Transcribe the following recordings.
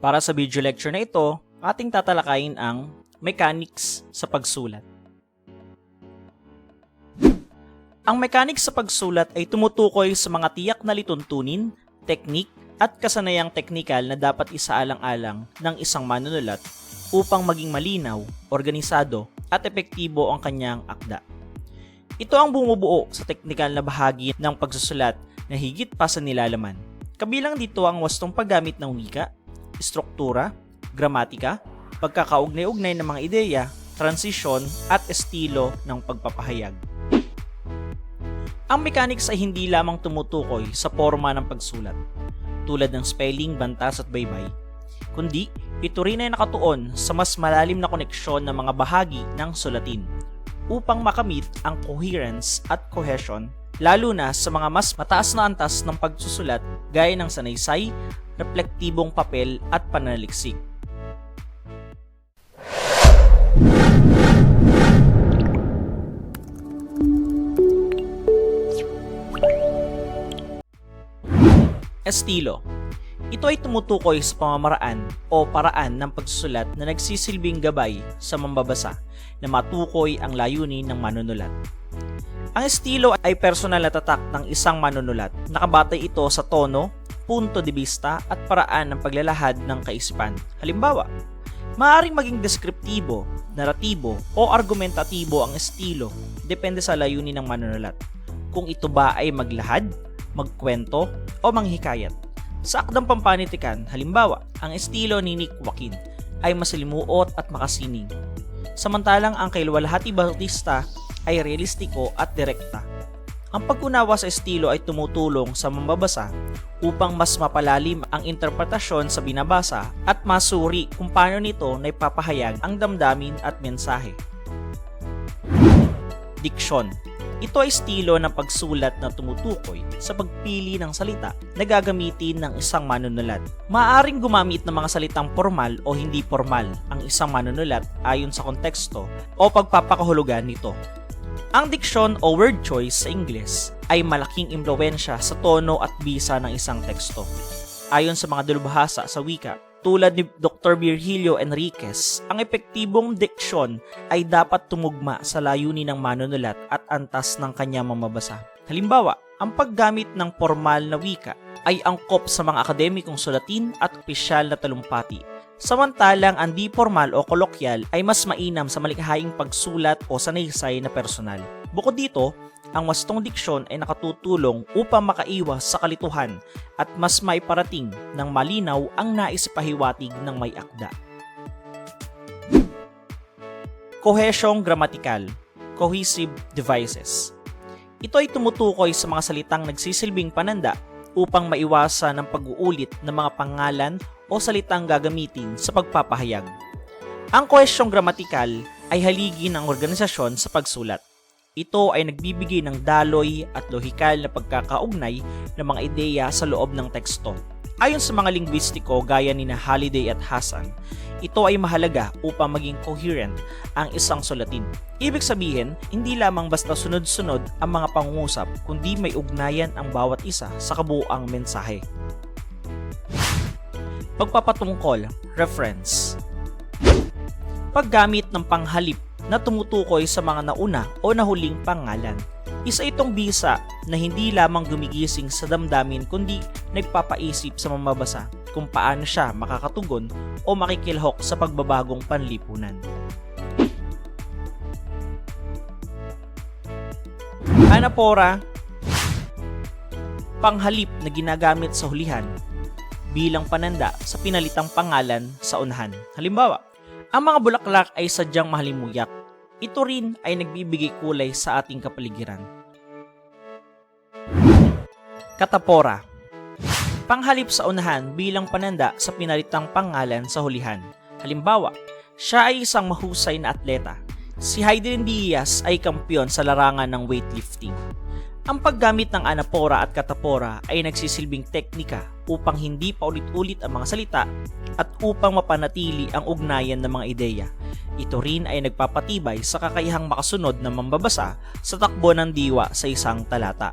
Para sa video lecture na ito, ating tatalakayin ang mechanics sa pagsulat. Ang mechanics sa pagsulat ay tumutukoy sa mga tiyak na lituntunin, teknik, at kasanayang teknikal na dapat isaalang-alang ng isang manunulat upang maging malinaw, organisado, at epektibo ang kanyang akda. Ito ang bumubuo sa teknikal na bahagi ng pagsusulat na higit pa sa nilalaman. Kabilang dito ang wastong paggamit ng wika, struktura, gramatika, pagkakaugnay-ugnay ng mga ideya, transisyon, at estilo ng pagpapahayag. Ang mechanics ay hindi lamang tumutukoy sa forma ng pagsulat, tulad ng spelling, bantas at baybay, kundi ito rin ay nakatuon sa mas malalim na koneksyon ng mga bahagi ng sulatin upang makamit ang coherence at cohesion, lalo na sa mga mas mataas na antas ng pagsusulat gaya ng sanaysay, reflektibong papel at pananaliksik. Estilo. Ito ay tumutukoy sa pamamaraan o paraan ng pagsusulat na nagsisilbing gabay sa mambabasa na matukoy ang layunin ng manunulat. Ang estilo ay personal na tatak ng isang manunulat. Nakabatay ito sa tono, punto de vista at paraan ng paglalahad ng kaisipan. Halimbawa, maaaring maging deskriptibo, naratibo o argumentatibo ang estilo depende sa layunin ng manunulat. Kung ito ba ay maglahad, magkwento o manghikayat. Sa akdang pampanitikan, halimbawa, ang estilo ni Nick Joaquin ay masalimuot at makasining. Samantalang ang kay Luwalhati Bautista ay realistiko at direkta. Ang pag-unawa sa estilo ay tumutulong sa mambabasa upang mas mapalalim ang interpretasyon sa binabasa at masuri kung paano nito naipapahayag ang damdamin at mensahe. Diksyon. Ito ay estilo ng pagsulat na tumutukoy sa pagpili ng salita na gagamitin ng isang manunulat. Maaaring gumamit ng mga salitang formal o hindi formal ang isang manunulat ayon sa konteksto o pagpapakahulugan nito. Ang diksyon o word choice sa Ingles ay malaking impluwensya sa tono at bisa ng isang teksto. Ayon sa mga dalubhasa sa wika, tulad ni Dr. Virgilio Enriquez, ang epektibong diksyon ay dapat tumugma sa layunin ng manunulat at antas ng kanyang mamabasa. Halimbawa, ang paggamit ng formal na wika ay angkop sa mga akademikong sulatin at opisyal na talumpati. Samantalang ang di formal o kolokyal ay mas mainam sa malikhaing pagsulat o sanaysay na personal. Bukod dito, ang wastong diksyon ay nakatutulong upang makaiwas sa kalituhan at mas maiparating ng malinaw ang nais pahiwatig ng may akda. Kohesyong gramatikal, cohesive devices. Ito ay tumutukoy sa mga salitang nagsisilbing pananda upang maiwasan ang pag-uulit ng mga pangalan o salitang gagamitin sa pagpapahayag. Ang kohesyong gramatikal ay haligi ng organisasyon sa pagsulat. Ito ay nagbibigay ng daloy at lohikal na pagkakaugnay ng mga ideya sa loob ng teksto. Ayon sa mga linguistiko gaya ni Halliday at Hassan, ito ay mahalaga upang maging coherent ang isang sulatin. Ibig sabihin, hindi lamang basta sunod-sunod ang mga pangungusap, kundi may ugnayan ang bawat isa sa kabuuang mensahe. Pagpapatungkol, reference. Paggamit ng panghalip na tumutukoy sa mga nauna o nahuling pangalan. Isa itong bisa na hindi lamang gumigising sa damdamin kundi nagpapaisip sa mamabasa kung paano siya makakatugon o makikilhok sa pagbabagong panlipunan. Anapora, panghalip na ginagamit sa hulihan bilang pananda sa pinalitang pangalan sa unahan. Halimbawa, ang mga bulaklak ay sadyang mahalimuyak. Ito rin ay nagbibigay kulay sa ating kapaligiran. Katapora. Panghalip sa unahan bilang pananda sa pinalitang pangalan sa hulihan. Halimbawa, siya ay isang mahusay na atleta. Si Heidelin Diaz ay kampiyon sa larangan ng weightlifting. Ang paggamit ng anapora at katapora ay nagsisilbing teknika upang hindi paulit-ulit ang mga salita at upang mapanatili ang ugnayan ng mga ideya. Ito rin ay nagpapatibay sa kakayahang makasunod na mambabasa sa takbo ng diwa sa isang talata.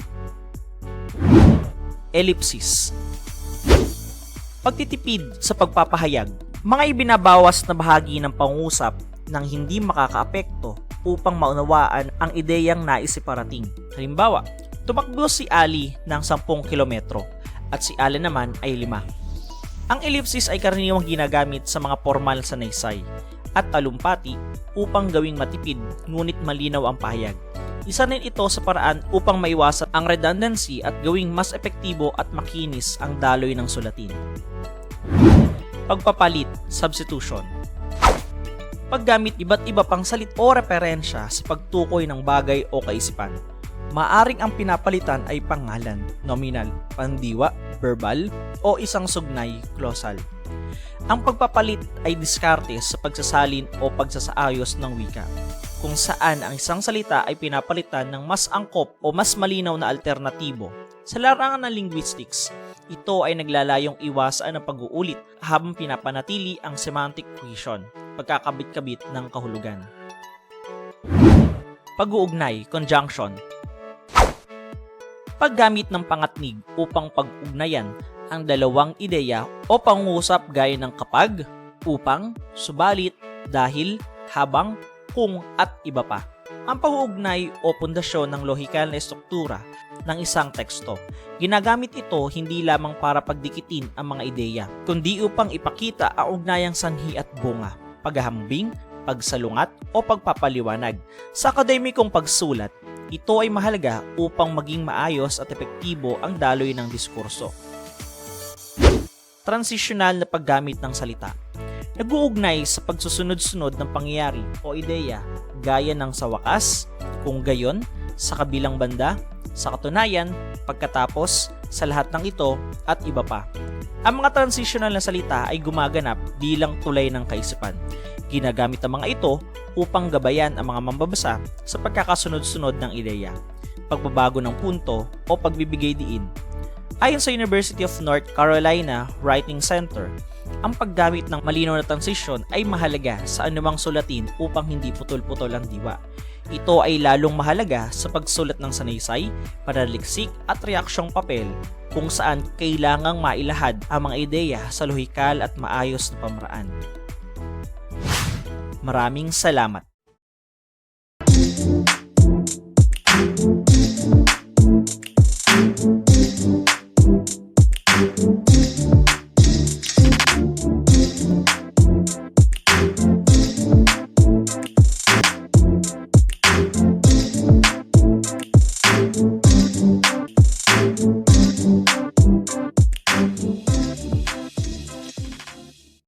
Ellipsis. Pagtitipid sa pagpapahayag, mga ibinabawas na bahagi ng pangusap nang hindi makakaapekto upang maunawaan ang ideyang nais iparating. Halimbawa, tumakbo si Ali ng 10 kilometro at si Alan naman ay 5. Ang ellipsis ay karaniwang ginagamit sa mga formal sa naysay at talumpati upang gawing matipid ngunit malinaw ang pahayag. Isa rin ito sa paraan upang maiwasan ang redundancy at gawing mas epektibo at makinis ang daloy ng sulatin. Pagpapalit, substitution. Paggamit iba't iba pang salit o referensya sa pagtukoy ng bagay o kaisipan. Maaring ang pinapalitan ay pangalan, nominal, pandiwa, verbal, o isang sugnay, clausal. Ang pagpapalit ay diskarte sa pagsasalin o pagsasaayos ng wika, kung saan ang isang salita ay pinapalitan ng mas angkop o mas malinaw na alternatibo. Sa larangan ng linguistics, ito ay naglalayong iwasan ang pag-uulit habang pinapanatili ang semantic cohesion, pagkakabit-kabit ng kahulugan. Pag-uugnay, conjunction. Paggamit ng pangatnig upang pag-ugnayan ang dalawang ideya o pangungusap gaya ng kapag, upang, subalit, dahil, habang, kung at iba pa. Ang pag-uugnay o pundasyon ng lohikal na estruktura ng isang teksto. Ginagamit ito hindi lamang para pagdikitin ang mga ideya, kundi upang ipakita ang ugnayang sanhi at bunga, paghahambing, pagsalungat o pagpapaliwanag. Sa akademikong pagsulat, ito ay mahalaga upang maging maayos at epektibo ang daloy ng diskurso. Transitional na paggamit ng salita. Nag-uugnay sa pagsusunod-sunod ng pangyayari o ideya gaya ng sa wakas, kung gayon, sa kabilang banda, sa katunayan, pagkatapos, sa lahat ng ito, at iba pa. Ang mga transitional na salita ay gumaganap bilang tulay ng kaisipan. Ginagamit ang mga ito upang gabayan ang mga mambabasa sa pagkakasunod-sunod ng ideya, pagbabago ng punto o pagbibigay diin. Ayon sa University of North Carolina Writing Center, ang paggamit ng malinaw na transition ay mahalaga sa anumang sulatin upang hindi putol-putol ang diwa. Ito ay lalong mahalaga sa pagsulat ng sanaysay, pananaliksik at reaksyong papel kung saan kailangang mailahad ang mga ideya sa lohikal at maayos na pamaraan. Maraming salamat.